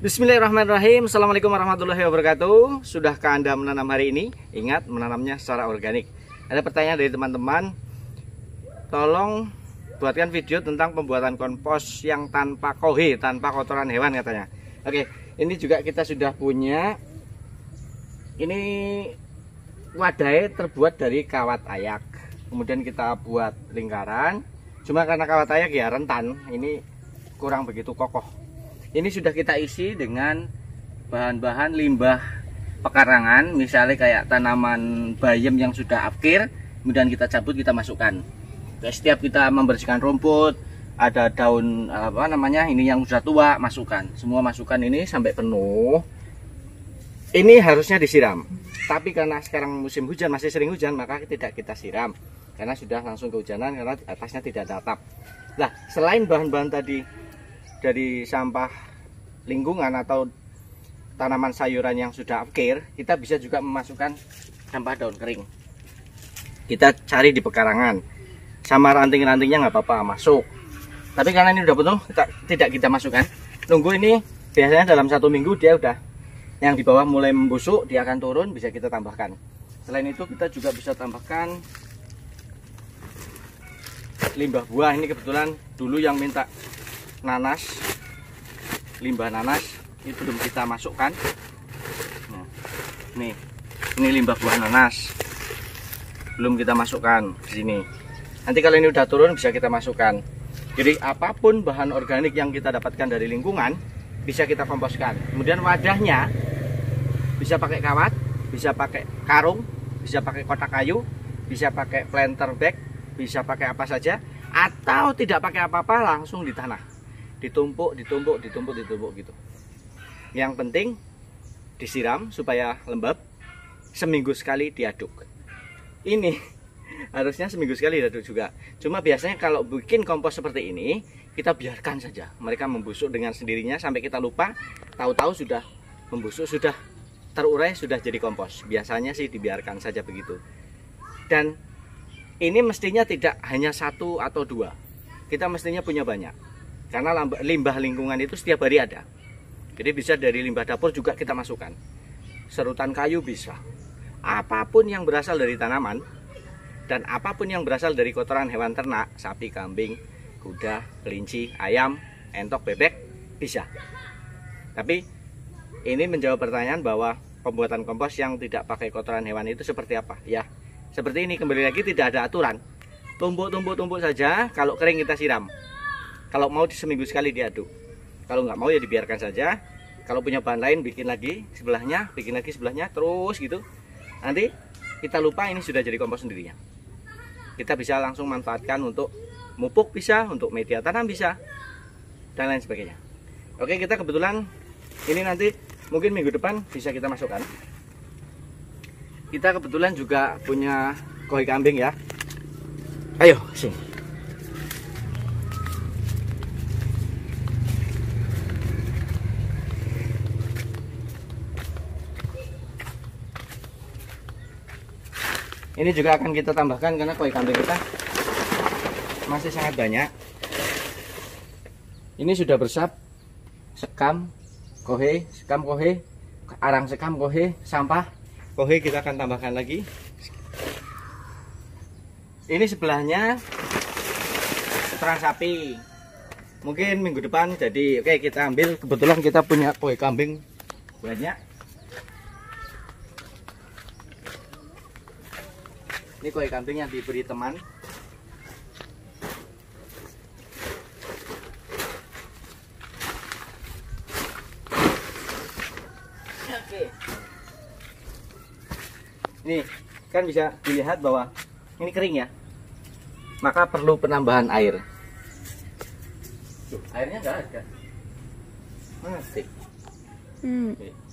Bismillahirrahmanirrahim. Assalamualaikum warahmatullahi wabarakatuh. Sudahkah Anda menanam hari ini? Ingat, menanamnya secara organik. Ada pertanyaan dari teman-teman, tolong buatkan video tentang pembuatan kompos yang tanpa kohe, tanpa kotoran hewan katanya. Oke, ini juga kita sudah punya. Ini wadahnya terbuat dari kawat ayak. Kemudian kita buat lingkaran. Cuma karena kawat ayak ya rentan, ini kurang begitu kokoh. Ini sudah kita isi dengan bahan-bahan limbah pekarangan, misalnya kayak tanaman bayam yang sudah afkir, kemudian kita cabut, kita masukkan. Setiap kita membersihkan rumput, ada daun ini yang sudah tua, masukkan. Semua masukkan ini sampai penuh. Ini harusnya disiram. Tapi karena sekarang musim hujan, masih sering hujan, maka tidak kita siram. Karena sudah langsung kehujanan, karena atasnya tidak ada atap. Nah, selain bahan-bahan tadi dari sampah lingkungan atau tanaman sayuran yang sudah afkir, kita bisa juga memasukkan sampah daun kering. Kita cari di pekarangan, sama ranting-rantingnya nggak apa-apa, masuk. Tapi karena ini udah penuh, tidak kita masukkan. Nunggu ini, biasanya dalam 1 minggu dia udah, yang di bawah mulai membusuk, dia akan turun, bisa kita tambahkan. Selain itu kita juga bisa tambahkan limbah buah. Ini kebetulan dulu yang minta nanas, limbah nanas, ini belum kita masukkan. Nah, ini limbah buah nanas, belum kita masukkan di sini. Nanti kalau ini udah turun bisa kita masukkan. Jadi apapun bahan organik yang kita dapatkan dari lingkungan bisa kita komposkan. Kemudian wadahnya bisa pakai kawat, bisa pakai karung, bisa pakai kotak kayu, bisa pakai planter bag, bisa pakai apa saja, atau tidak pakai apa-apa, langsung di tanah. Ditumpuk gitu. Yang penting disiram supaya lembab, seminggu sekali diaduk. Ini harusnya seminggu sekali diaduk juga. Cuma biasanya kalau bikin kompos seperti ini, kita biarkan saja. Mereka membusuk dengan sendirinya sampai kita lupa, tahu-tahu sudah membusuk, sudah terurai, sudah jadi kompos. Biasanya sih dibiarkan saja begitu. Dan ini mestinya tidak hanya 1 atau 2. Kita mestinya punya banyak. Karena limbah lingkungan itu setiap hari ada. Jadi bisa dari limbah dapur juga kita masukkan. Serutan kayu bisa. Apapun yang berasal dari tanaman dan apapun yang berasal dari kotoran hewan ternak, sapi, kambing, kuda, kelinci, ayam, entok, bebek, bisa. Tapi ini menjawab pertanyaan bahwa pembuatan kompos yang tidak pakai kotoran hewan itu seperti apa? Ya, seperti ini, kembali lagi tidak ada aturan. Tumpuk saja, kalau kering kita siram. Kalau mau seminggu sekali diaduk. Kalau nggak mau ya dibiarkan saja. Kalau punya bahan lain bikin lagi sebelahnya, terus gitu. Nanti kita lupa ini sudah jadi kompos sendirinya. Kita bisa langsung manfaatkan untuk mupuk bisa, untuk media tanam bisa, dan lain sebagainya. Oke, kita kebetulan ini nanti mungkin minggu depan bisa kita masukkan. Kita kebetulan juga punya koi kambing ya. Ayo sini. Ini juga akan kita tambahkan karena koi kambing kita masih sangat banyak. Ini sudah bersab, sekam kohe, arang sekam kohe, sampah kohe kita akan tambahkan lagi. Ini sebelahnya kotoran sapi. Mungkin minggu depan jadi. Oke, kita ambil, kebetulan kita punya koi kambing banyak. Ini koi kambing yang diberi teman. Oke. Ini kan bisa dilihat bahwa ini kering ya. Maka perlu penambahan air. Airnya nggak ada. Mana sih? Oke.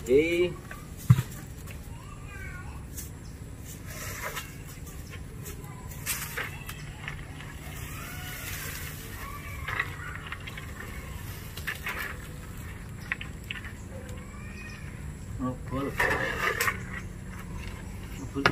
Oke. Ngobol. Ngobol.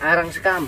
Arang sekam.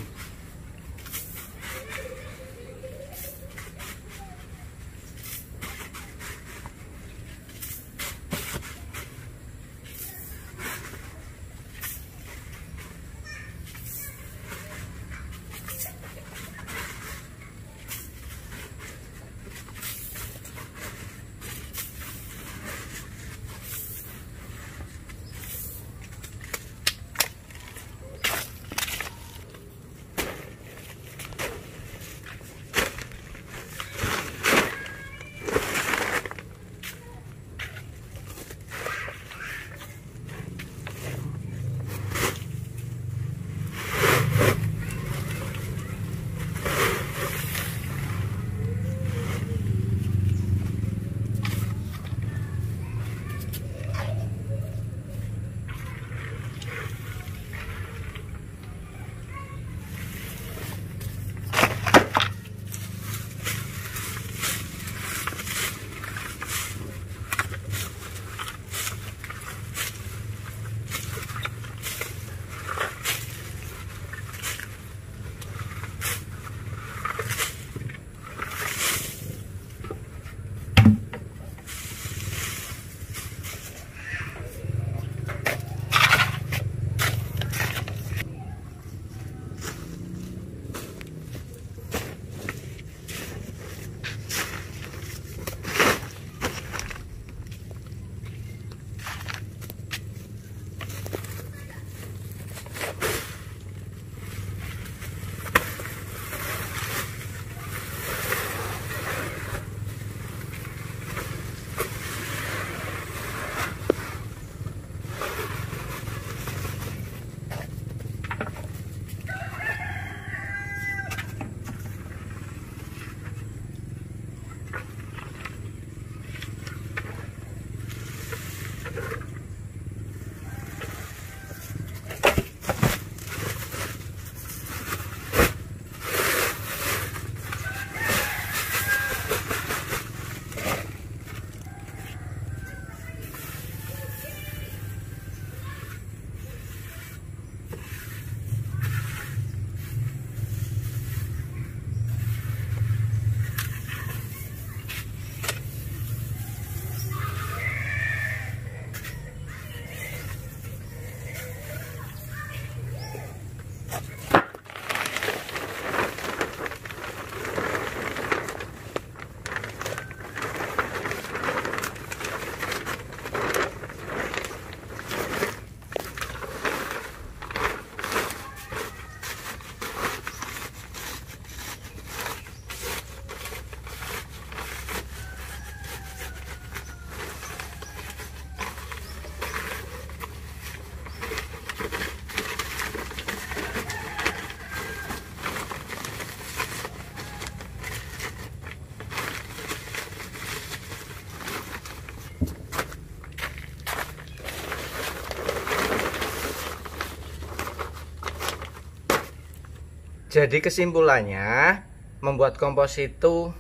Jadi kesimpulannya, membuat kompos itu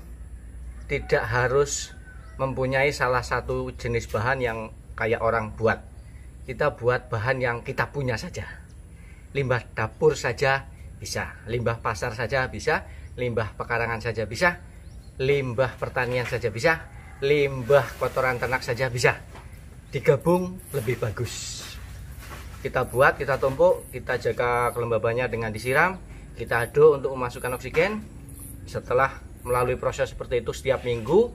tidak harus mempunyai salah satu jenis bahan yang kayak orang buat. Kita buat bahan yang kita punya saja. Limbah dapur saja bisa, limbah pasar saja bisa, limbah pekarangan saja bisa, limbah pertanian saja bisa, limbah kotoran ternak saja bisa. Digabung lebih bagus. Kita buat, kita tumpuk, kita jaga kelembabannya dengan disiram, kita aduk untuk memasukkan oksigen. Setelah melalui proses seperti itu setiap minggu,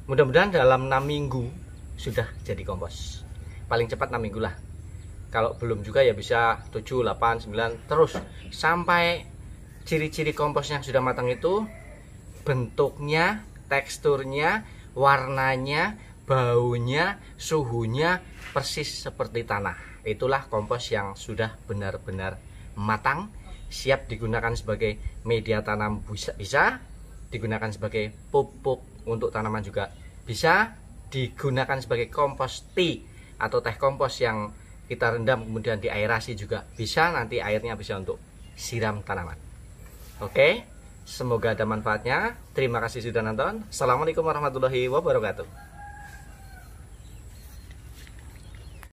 mudah-mudahan dalam 6 minggu sudah jadi kompos. Paling cepat 6 minggu lah. Kalau belum juga ya bisa 7, 8, 9 terus sampai ciri-ciri kompos yang sudah matang itu bentuknya, teksturnya, warnanya, baunya, suhunya persis seperti tanah. Itulah kompos yang sudah benar-benar matang, siap digunakan sebagai media tanam, bisa digunakan sebagai pupuk untuk tanaman juga bisa, digunakan sebagai kompos tea atau teh kompos yang kita rendam kemudian diaerasi juga bisa, nanti airnya bisa untuk siram tanaman. Oke, semoga ada manfaatnya. Terima kasih sudah nonton. Assalamualaikum warahmatullahi wabarakatuh.